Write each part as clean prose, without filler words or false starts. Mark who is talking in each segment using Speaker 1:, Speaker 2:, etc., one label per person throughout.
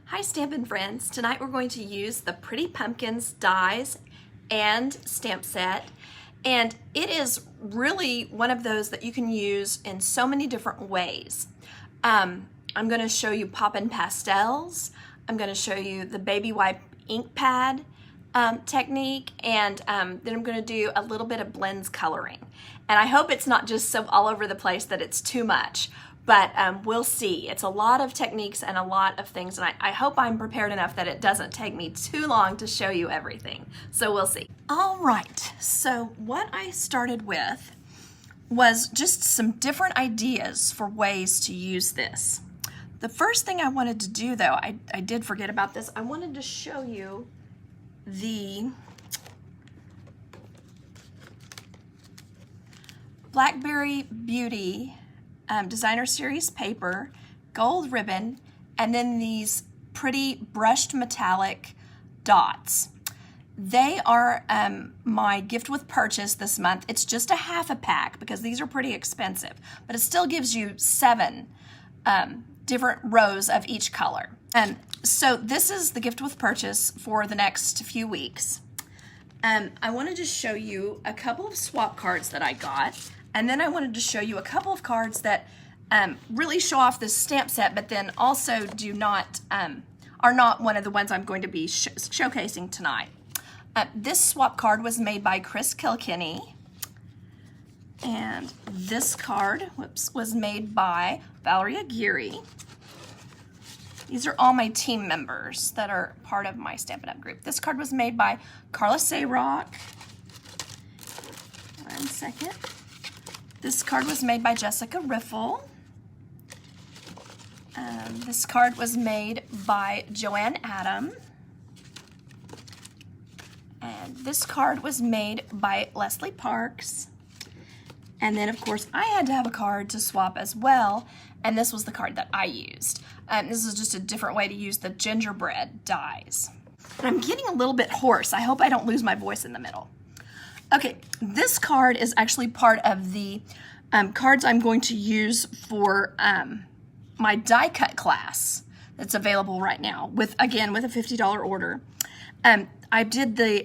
Speaker 1: Hi Stampin' friends. Tonight we're going to use the Pretty Pumpkins dies and stamp set, and it is really one of those that you can use in so many different ways. I'm going to show you Poppin Pastels. I'm going to show you the baby wipe Inkpad technique, and then I'm going to do a little bit of blends coloring. And I hope it's not just so all over the place that it's too much. But we'll see. It's a lot of techniques and a lot of things, and I hope I'm prepared enough that it doesn't take me too long to show you everything. So we'll see. All right, so what I started with was just some different ideas for ways to use this. The first thing I wanted to do, though, I did forget about this. I wanted to show you the Blackberry Beauty designer series paper, gold ribbon, and then these pretty brushed metallic dots. They are my gift with purchase this month. It's just a half a pack because these are pretty expensive, but it still gives you 7 different rows of each color. So this is the gift with purchase for the next few weeks. I wanted to show you a couple of swap cards that I got. And then I wanted to show you a couple of cards that really show off this stamp set, but then also do not are not one of the ones I'm going to be showcasing tonight. This swap card was made by Chris Kilkenny, and this card, was made by Valeria Geary. These are all my team members that are part of my Stampin' Up! Group. This card was made by Carla Sayrock. 1 second. This card was made by Jessica Riffle. This card was made by Joanne Adam. And this card was made by Leslie Parks. And then, of course, I had to have a card to swap as well, and this was the card that I used. This is just a different way to use the gingerbread dies. And I'm getting a little bit hoarse. I hope I don't lose my voice in the middle. Okay, this card is actually part of the cards I'm going to use for my die cut class that's available right now, again with a $50 order. I did the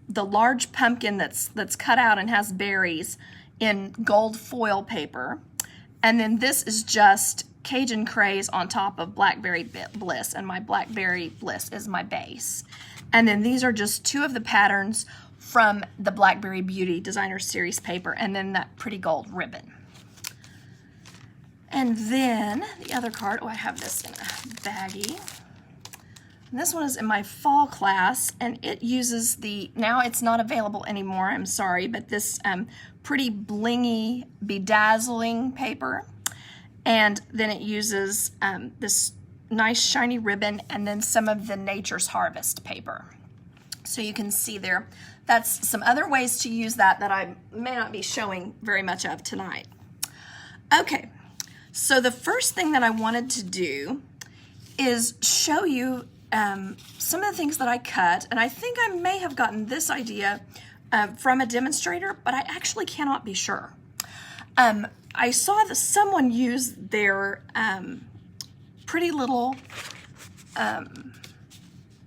Speaker 1: large pumpkin that's cut out and has berries in gold foil paper, and then this is just Cajun Craze on top of Blackberry Bliss, and my Blackberry Bliss is my base. And then these are just 2 of the patterns from the Blackberry Beauty designer series paper, and then that pretty gold ribbon. And then the other card, I have this in a baggie. And this one is in my fall class, and it uses now it's not available anymore, I'm sorry, but this pretty blingy, bedazzling paper. And then it uses this nice shiny ribbon and then some of the Nature's Harvest paper. So you can see there, that's some other ways to use that I may not be showing very much of tonight. Okay, so the first thing that I wanted to do is show you some of the things that I cut, and I think I may have gotten this idea from a demonstrator, but I actually cannot be sure. I saw that someone use their pretty little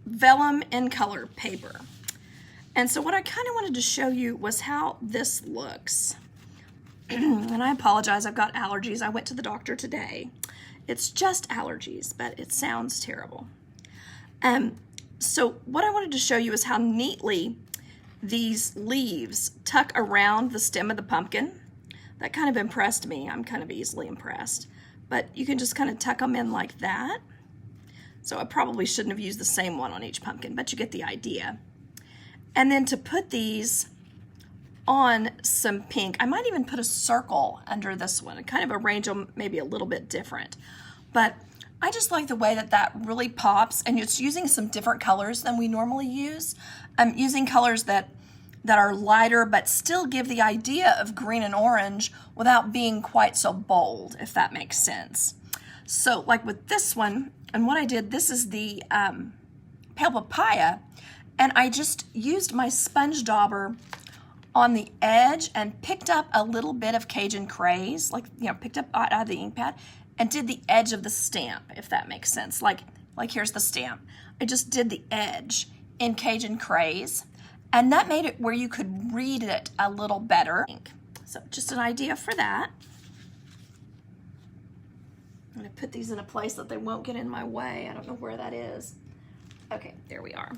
Speaker 1: vellum in color paper. And so what I kind of wanted to show you was how this looks. And I apologize, I've got allergies. I went to the doctor today. It's just allergies, but it sounds terrible. So what I wanted to show you is how neatly these leaves tuck around the stem of the pumpkin. That kind of impressed me. I'm kind of easily impressed. But you can just kind of tuck them in like that. So I probably shouldn't have used the same one on each pumpkin, but you get the idea. And then to put these on some pink, I might even put a circle under this one and kind of arrange them maybe a little bit different. But I just like the way that really pops, and it's using some different colors than we normally use. Using colors that are lighter but still give the idea of green and orange without being quite so bold, if that makes sense. So like with this one, and what I did, this is the Pale Papaya, and I just used my sponge dauber on the edge and picked up a little bit of Cajun Craze, picked up out of the Inkpad, and did the edge of the stamp, if that makes sense. Like like here's the stamp. I just did the edge in Cajun Craze, and that made it where you could read it a little better. So just an idea for that. I'm gonna put these in a place that they won't get in my way. I don't know where that is. Okay, there we are.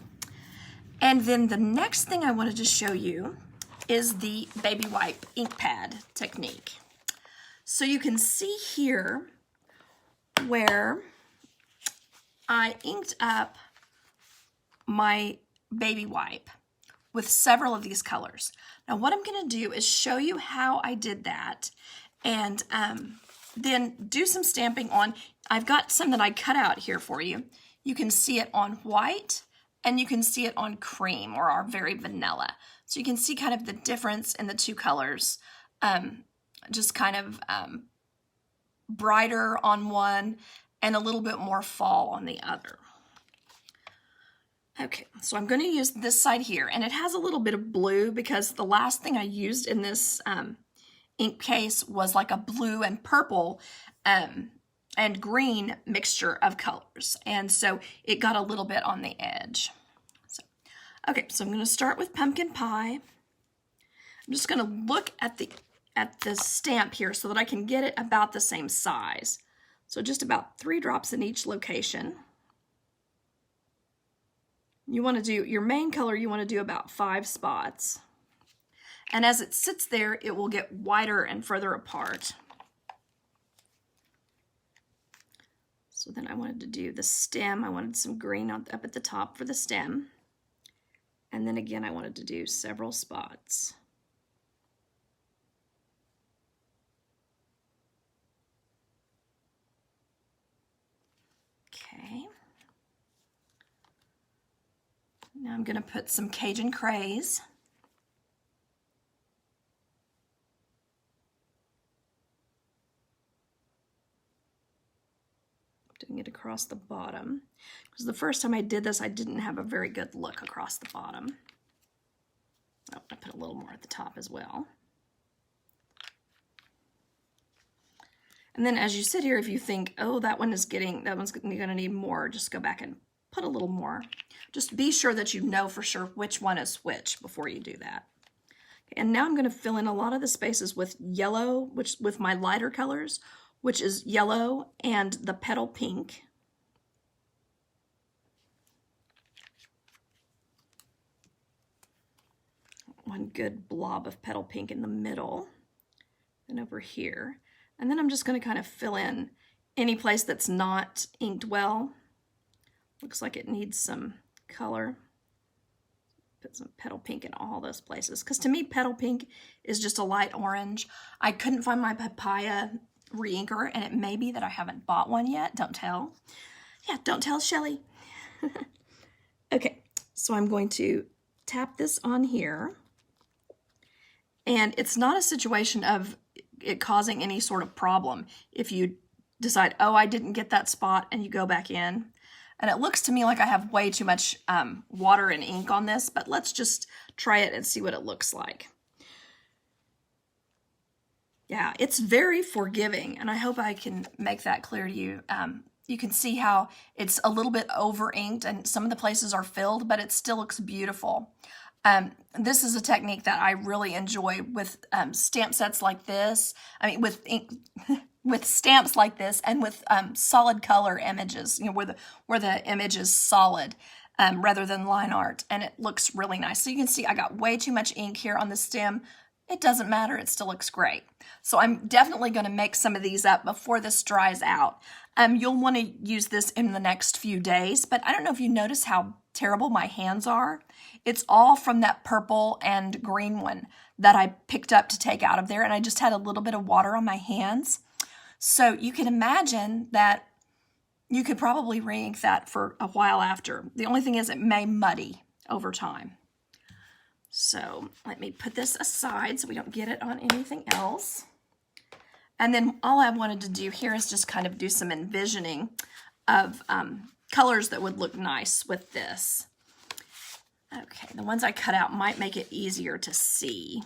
Speaker 1: And then the next thing I wanted to show you is the baby wipe ink pad technique. So you can see here where I inked up my baby wipe with several of these colors. Now what I'm gonna do is show you how I did that, and then do some stamping on. I've got some that I cut out here for you. You can see it on white and you can see it on cream, or our very vanilla. So you can see kind of the difference in the two colors, just kind of brighter on one and a little bit more fall on the other. Okay, so I'm going to use this side here, and it has a little bit of blue because the last thing I used in this ink case was like a blue and purple and green mixture of colors, and so it got a little bit on the edge. So, okay, so I'm going to start with pumpkin pie. I'm just going to look at the stamp here so that I can get it about the same size. So just about 3 drops in each location. You want to do your main color, you want to do about 5 spots. And as it sits there, it will get wider and further apart. So then I wanted to do the stem. I wanted some green up at the top for the stem. And then again, I wanted to do several spots. Okay. Now I'm going to put some Cajun Craze. Doing it across the bottom. Because the first time I did this, I didn't have a very good look across the bottom. Oh, I put a little more at the top as well. And then as you sit here, if you think, oh, that one's going to need more, just go back and put a little more. Just be sure that you know for sure which one is which before you do that. Okay, and now I'm going to fill in a lot of the spaces with yellow, with my lighter colors, which is yellow and the petal pink. One good blob of petal pink in the middle, and over here. And then I'm just going to kind of fill in any place that's not inked well. Looks like it needs some color. Put some petal pink in all those places. Because to me, petal pink is just a light orange. I couldn't find my papaya re-inker, and it may be that I haven't bought one yet. Don't tell. Yeah, don't tell Shelly. Okay, so I'm going to tap this on here. And it's not a situation of it causing any sort of problem if you decide, oh, I didn't get that spot, and you go back in. And it looks to me like I have way too much water and ink on this, but let's just try it and see what it looks like. Yeah, it's very forgiving, and I hope I can make that clear to you. You can see how it's a little bit over inked, and some of the places are filled, but it still looks beautiful. This is a technique that I really enjoy with stamp sets like this. I mean, with ink, with stamps like this, and with solid color images, you know, where the image is solid rather than line art, and it looks really nice. So you can see I got way too much ink here on the stem. It doesn't matter, it still looks great. So I'm definitely going to make some of these up before this dries out. You'll want to use this in the next few days, but I don't know if you notice how terrible my hands are. It's all from that purple and green one that I picked up to take out of there, and I just had a little bit of water on my hands. So you can imagine that you could probably re-ink that for a while after. The only thing is it may muddy over time. So let me put this aside so we don't get it on anything else. And then all I wanted to do here is just kind of do some envisioning of colors that would look nice with this. Okay, the ones I cut out might make it easier to see.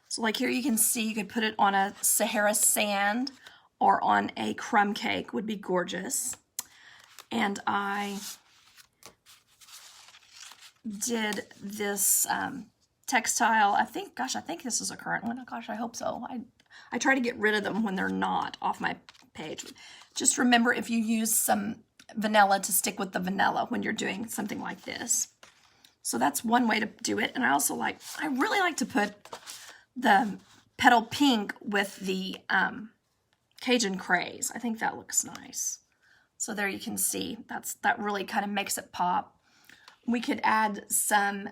Speaker 1: So like here you can see you could put it on a Sahara sand or on a crumb cake, would be gorgeous. and I did this textile. I think this is a current one. Gosh, I hope so. I try to get rid of them when they're not off my page. Just remember, if you use some vanilla, to stick with the vanilla when you're doing something like this. So that's one way to do it. And I really like to put the petal pink with the Cajun craze. I think that looks nice. So there you can see, that really kind of makes it pop. We could add some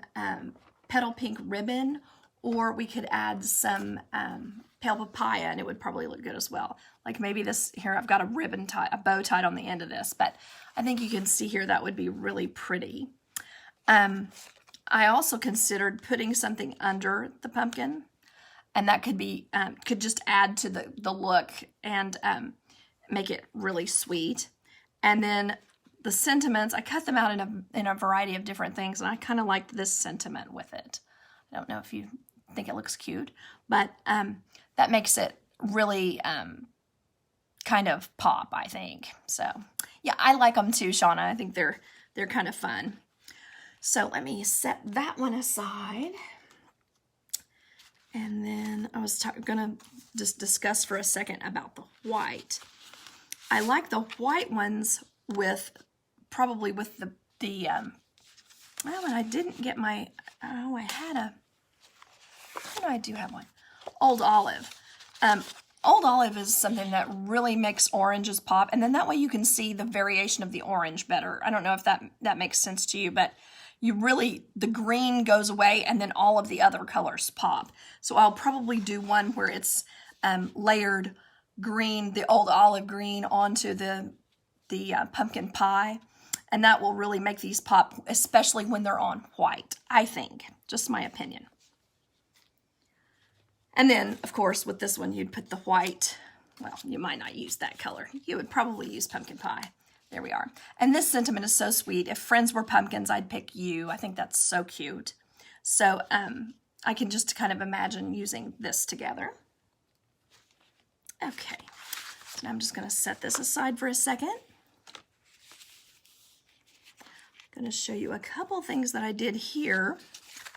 Speaker 1: petal pink ribbon, or we could add some pale papaya, and it would probably look good as well. Like maybe this here, I've got a bow tied on the end of this, but I think you can see here that would be really pretty. I also considered putting something under the pumpkin, and that could just add to the look and make it really sweet. And then the sentiments, I cut them out in a variety of different things, and I kind of liked this sentiment with it. I don't know if you think it looks cute, but that makes it really kind of pop, I think. So yeah, I like them too, Shauna. I think they're kind of fun. So let me set that one aside. And then I was gonna just discuss for a second about the white. I like the white ones probably with the well, and I didn't get my, oh, I do have one. Old Olive. Old Olive is something that really makes oranges pop, and then that way you can see the variation of the orange better. I don't know if that makes sense to you, but the green goes away and then all of the other colors pop. So I'll probably do one where it's layered green, the Old Olive green onto the pumpkin pie, and that will really make these pop, especially when they're on white, I think. Just my opinion. And then, of course, with this one, you'd put the white. Well, you might not use that color. You would probably use pumpkin pie. There we are. And this sentiment is so sweet. If friends were pumpkins, I'd pick you. I think that's so cute. So I can just kind of imagine using this together. Okay. So now I'm just going to set this aside for a second. I'm going to show you a couple things that I did here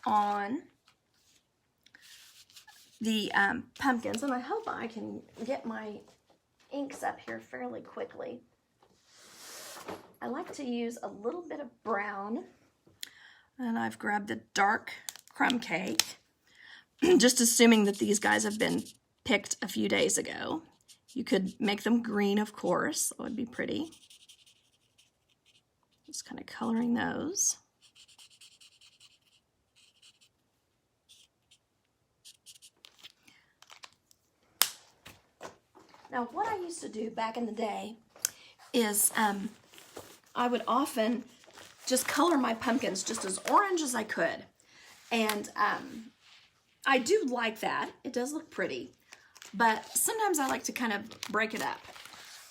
Speaker 1: on the pumpkins, and I hope I can get my inks up here fairly quickly. I like to use a little bit of brown, and I've grabbed the dark crumb cake, just assuming that these guys have been picked a few days ago. You could make them green, of course. That would be pretty. Just kind of coloring those. Now, what I used to do back in the day is I would often just color my pumpkins just as orange as I could. And I do like that. It does look pretty. But sometimes I like to kind of break it up.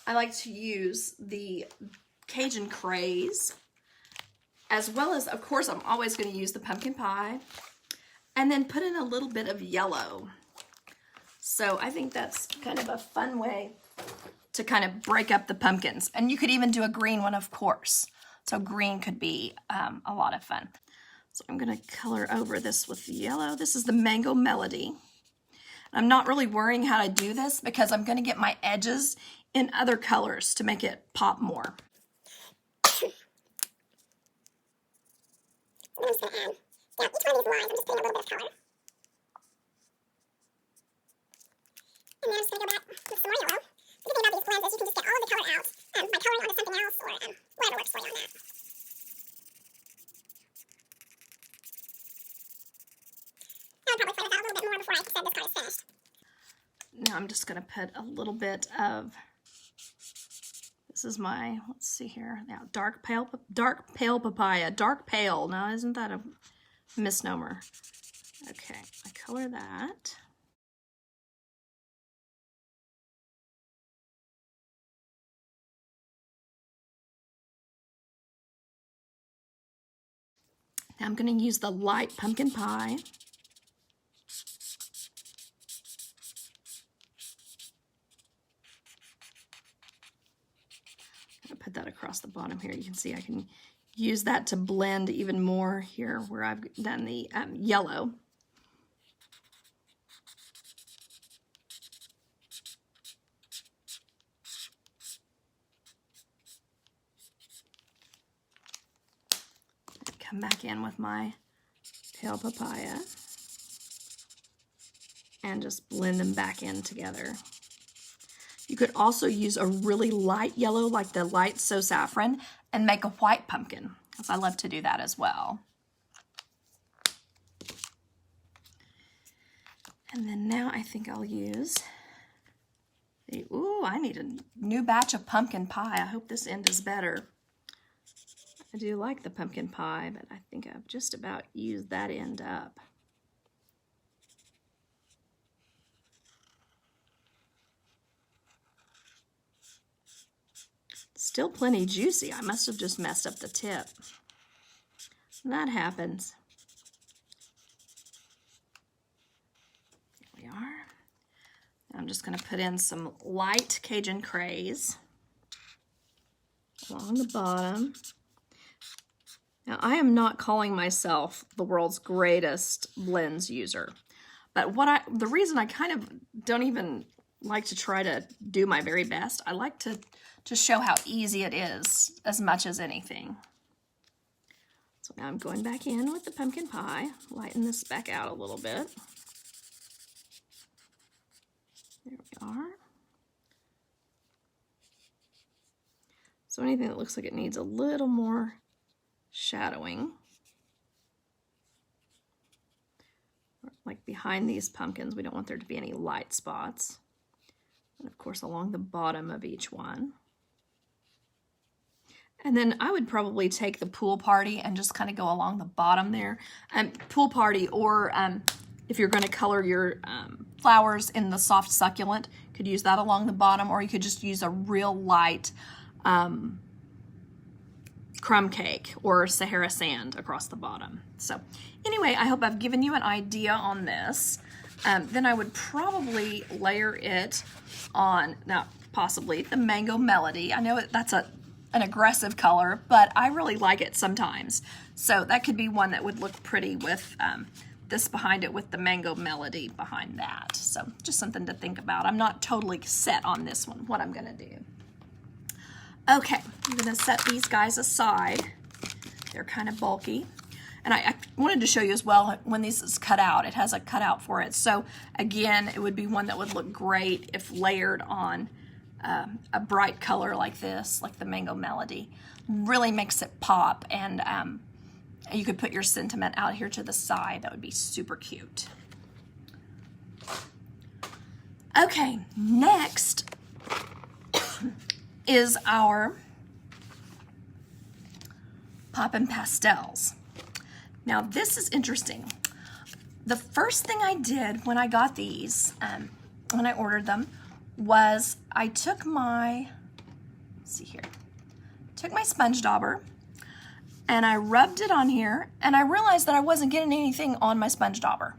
Speaker 1: I like to use the Cajun craze, as well as, of course, I'm always going to use the pumpkin pie, and then put in a little bit of yellow. So I think that's kind of a fun way to kind of break up the pumpkins. And you could even do a green one, of course. So green could be a lot of fun. So I'm going to color over this with yellow. This is the Mango Melody. I'm not really worrying how to do this because I'm going to get my edges in other colors to make it pop more.
Speaker 2: I'm just going to add, yeah, each one of these lines, I'm just putting a little bit of color. And then I'm just going to go back with some more yellow. The good thing about these blends is you can just get all of the color out by coloring onto something else, or whatever works for you on that. I would probably play with that a little bit more before I said this card is finished.
Speaker 1: Now I'm just going to put a little bit of, this is my, let's see here, now dark pale papaya, dark pale. Now isn't that a misnomer? Okay, I color that. Now I'm going to use the light pumpkin pie. put that across the bottom here. You can see I can use that to blend even more here where I've done the yellow. Come back in with my pale papaya and just blend them back in together. You could also use a really light yellow like the light So Saffron and make a white pumpkin, because I love to do that as well. And then now I think I'll use the, ooh, I need a new batch of pumpkin pie. I hope this end is better. I do like the pumpkin pie, but I think I've just about used that end up. Still plenty juicy. I must have just messed up the tip. That happens. There we are. I'm just going to put in some light Cajun craze along the bottom. Now, I am not calling myself the world's greatest blends user, but the reason I kind of don't even like to try to do my very best, I like to show how easy it is as much as anything. So now I'm going back in with the pumpkin pie, lighten this back out a little bit. There we are. So anything that looks like it needs a little more shadowing, like behind these pumpkins, we don't want there to be any light spots. And of course along the bottom of each one. And then I would probably take the pool party and just kind of go along the bottom there. Pool party, or if you're going to color your flowers in the soft succulent, you could use that along the bottom, or you could just use a real light crumb cake or Sahara sand across the bottom. So anyway, I hope I've given you an idea on this. Then I would probably layer it on, now possibly the Mango Melody. I know that's an aggressive color, but I really like it sometimes. So that could be one that would look pretty with this behind it, with the Mango Melody behind that. So just something to think about. I'm not totally set on this one, what I'm gonna do. Okay, I'm gonna set these guys aside. They're kind of bulky. And I wanted to show you as well, when this is cut out, it has a cutout for it. So again, it would be one that would look great if layered on a bright color like this, like the Mango Melody. Really makes it pop, and you could put your sentiment out here to the side. That would be super cute. Okay, next is our Poppin Pastels. Now this is interesting. The first thing I did when I got these, when I ordered them, was I took my, let's see here, took my sponge dauber and I rubbed it on here, and I realized that I wasn't getting anything on my sponge dauber.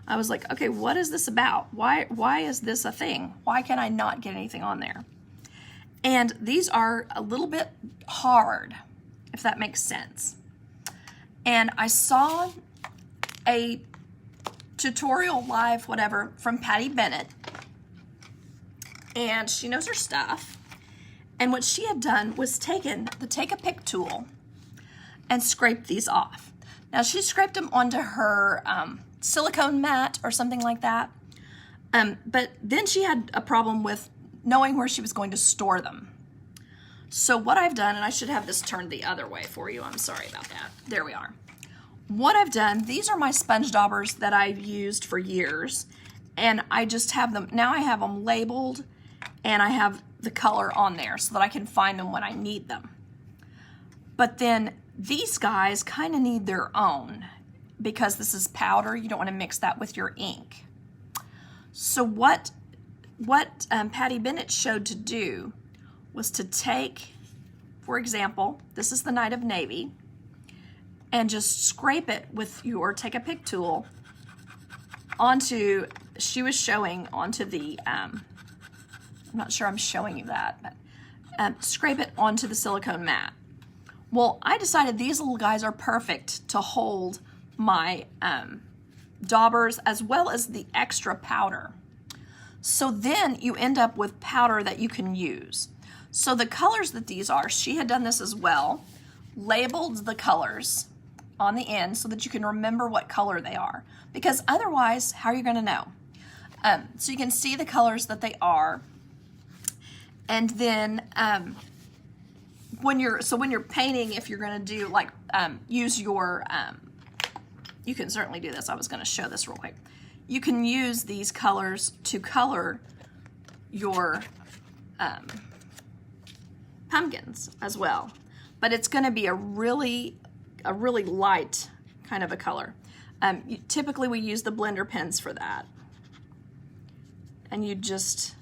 Speaker 1: I was like, okay, what is this about? Why is this a thing? Why can I not get anything on there? And these are a little bit hard, if that makes sense. And I saw a tutorial live, whatever, from Patty Bennett, and she knows her stuff. And what she had done was taken the Take-A-Pick tool and scraped these off. Now she scraped them onto her silicone mat or something like that. But then she had a problem with knowing where she was going to store them. So what I've done, and I should have this turned the other way for you, I'm sorry about that. There we are. What I've done, these are my sponge daubers that I've used for years, and I just have them, now I have them labeled, and I have the color on there so that I can find them when I need them. But then these guys kind of need their own, because this is powder. You don't want to mix that with your ink. So what Patty Bennett showed to do was to take, for example, this is the Night of Navy, and just scrape it with your Take-A-Pick tool onto, she was showing onto the, I'm not sure I'm showing you that, but scrape it onto the silicone mat. Well, I decided these little guys are perfect to hold my daubers as well as the extra powder. So then you end up with powder that you can use. So the colors that these are, she had done this as well, labeled the colors on the end so that you can remember what color they are. Because otherwise, how are you going to know? So you can see the colors that they are. And then when you're painting, if you're going to do like use your you can certainly do this. I was going to show this real quick. You can use these colors to color your pumpkins as well, but it's going to be a really light kind of a color. Typically we use the blender pens for that, and you just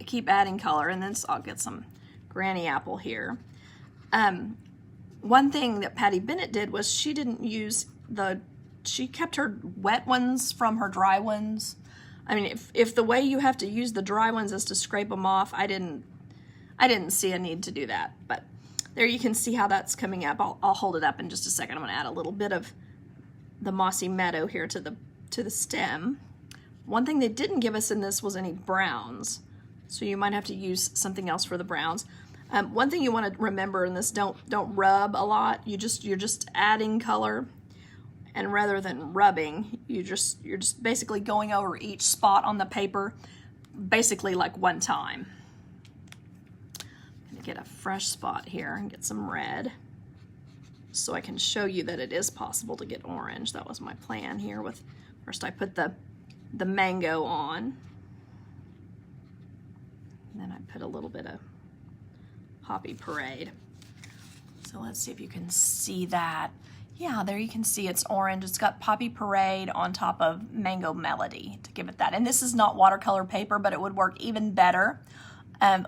Speaker 1: keep adding color. And then I'll get some granny apple here. One thing that Patty Bennett did was she didn't use she kept her wet ones from her dry ones. I mean, if the way you have to use the dry ones is to scrape them off, I didn't see a need to do that. But there you can see how that's coming up. I'll hold it up in just a second. I'm going to add a little bit of the mossy meadow here to the stem. One thing they didn't give us in this was any browns, so you might have to use something else for the browns. One thing you want to remember in this, don't rub a lot. You're just adding color. And rather than rubbing, you're just basically going over each spot on the paper, basically like one time. I'm gonna get a fresh spot here and get some red, so I can show you that it is possible to get orange. That was my plan here. First I put the mango on, and then I put a little bit of Poppy Parade. So let's see if you can see that. Yeah, there you can see it's orange. It's got Poppy Parade on top of Mango Melody to give it that. And this is not watercolor paper, but it would work even better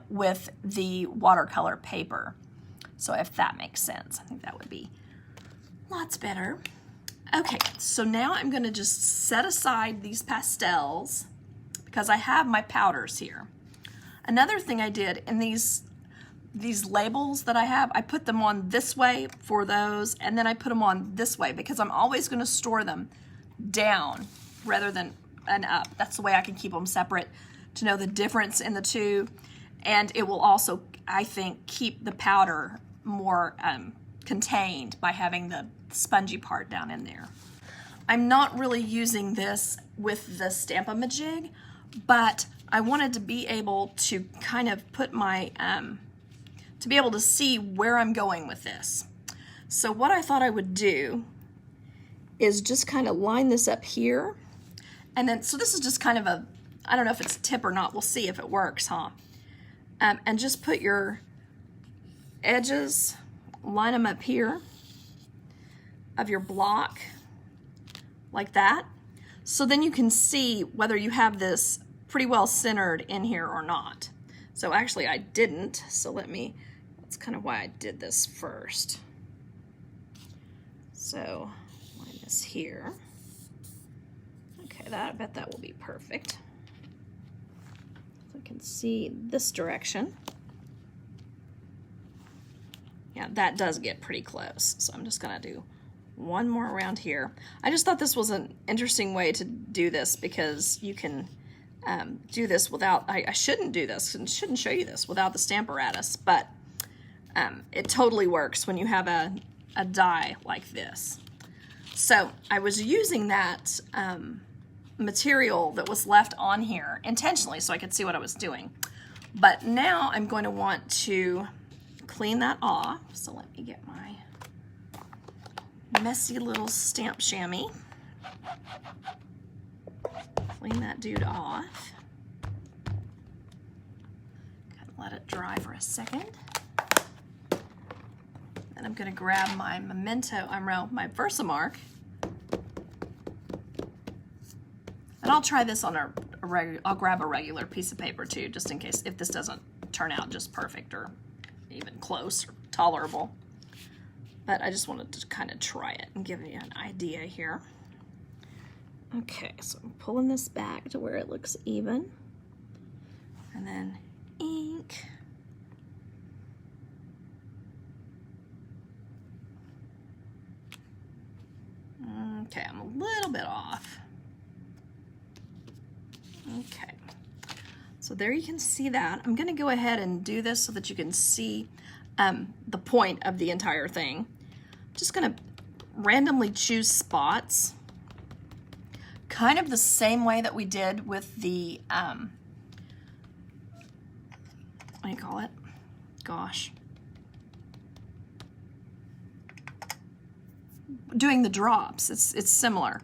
Speaker 1: with the watercolor paper. So if that makes sense, I think that would be lots better. Okay, so now I'm going to just set aside these pastels because I have my powders here. Another thing I did in these labels that I have, I put them on this way for those, and then I put them on this way because I'm always going to store them down rather than up. That's the way I can keep them separate to know the difference in the two, and it will also, I think, keep the powder more contained by having the spongy part down in there. I'm not really using this with the Stampin'-A-Jig, but I wanted to be able to kind of put my to be able to see where I'm going with this. So what I thought I would do is just kind of line this up here. And then, so this is just kind of I don't know if it's a tip or not. We'll see if it works, huh? And just put your edges, line them up here of your block like that. So then you can see whether you have this pretty well centered in here or not. So actually I didn't, so that's kind of why I did this first. So line this here. Okay, I bet that will be perfect. So I can see this direction. Yeah, that does get pretty close. So I'm just gonna do one more around here. I just thought this was an interesting way to do this because you can do this without, I shouldn't do this and shouldn't show you this without the Stamparatus, but it totally works when you have a die like this. So I was using that material that was left on here intentionally so I could see what I was doing. But now I'm going to want to clean that off. So let me get my messy little stamp chamois. Clean that dude off. Let it dry for a second. Then I'm going to grab my Memento, my Versamark, and I'll try this on I'll grab a regular piece of paper too, just in case if this doesn't turn out just perfect or even close or tolerable. But I just wanted to kind of try it and give you an idea here. Okay, so I'm pulling this back to where it looks even. And then ink. Okay, I'm a little bit off. Okay, so there you can see that. I'm going to go ahead and do this so that you can see the point of the entire thing. I'm just going to randomly choose spots, kind of the same way that we did with the, what do you call it? Gosh. Doing the drops, it's similar.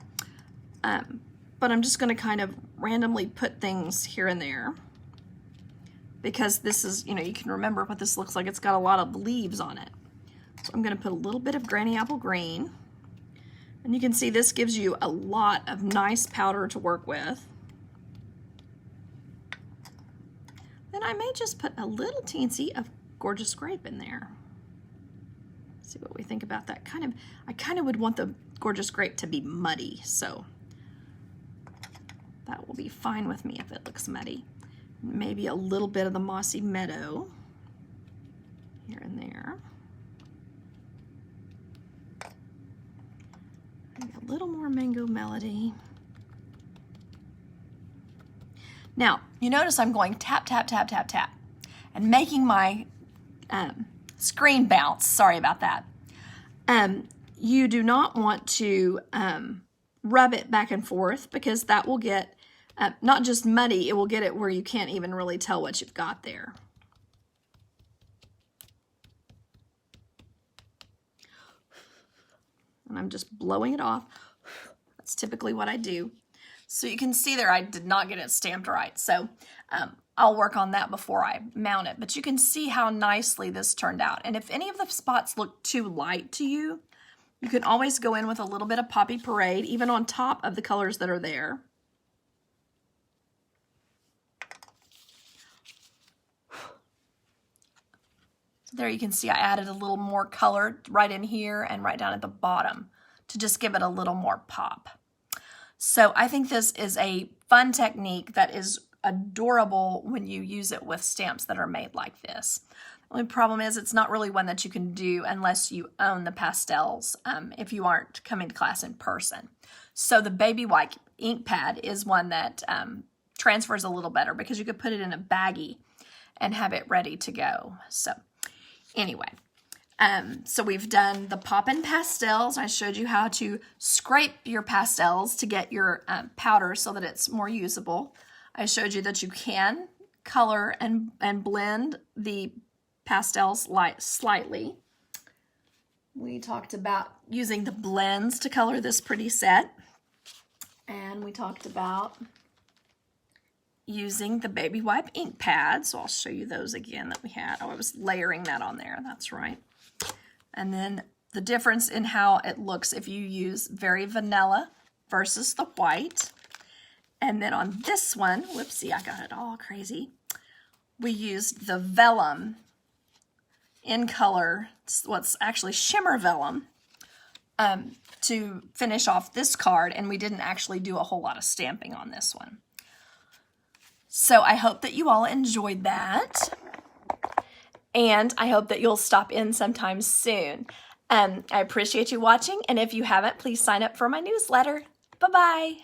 Speaker 1: But I'm just going to kind of randomly put things here and there because this is, you know, you can remember what this looks like. It's got a lot of leaves on it. So I'm going to put a little bit of Granny Apple Green. And you can see this gives you a lot of nice powder to work with. Then I may just put a little teensy of Gorgeous Grape in there. See what we think about that. I kind of would want the Gorgeous Grape to be muddy, so that will be fine with me if it looks muddy. Maybe a little bit of the Mossy Meadow here and there. Maybe a little more Mango Melody. Now, you notice I'm going tap, tap, tap, tap, tap, and making my screen bounce. Sorry about that. You do not want to rub it back and forth because that will get not just muddy, it will get it where you can't even really tell what you've got there. And I'm just blowing it off. That's typically what I do. So you can see there I did not get it stamped right. So I'll work on that before I mount it. But you can see how nicely this turned out. And if any of the spots look too light to you, you can always go in with a little bit of Poppy Parade, even on top of the colors that are there. So there you can see I added a little more color right in here and right down at the bottom to just give it a little more pop. So I think this is a fun technique that is adorable when you use it with stamps that are made like this. The only problem is it's not really one that you can do unless you own the pastels if you aren't coming to class in person. So the baby white Inkpad is one that transfers a little better because you could put it in a baggie and have it ready to go. So anyway, so we've done the Poppin pastels. I showed you how to scrape your pastels to get your powder so that it's more usable. I showed you that you can color and blend the pastels slightly. We talked about using the blends to color this pretty set. And we talked about using the baby wipe ink pad. So I'll show you those again that we had. Oh, I was layering that on there. That's right. And then the difference in how it looks if you use very vanilla versus the white. And then on this one, whoopsie, I got it all crazy. We used the vellum in color, what's actually shimmer vellum, to finish off this card, and we didn't actually do a whole lot of stamping on this one. So I hope that you all enjoyed that, and I hope that you'll stop in sometime soon. I appreciate you watching, and if you haven't, please sign up for my newsletter. Bye-bye.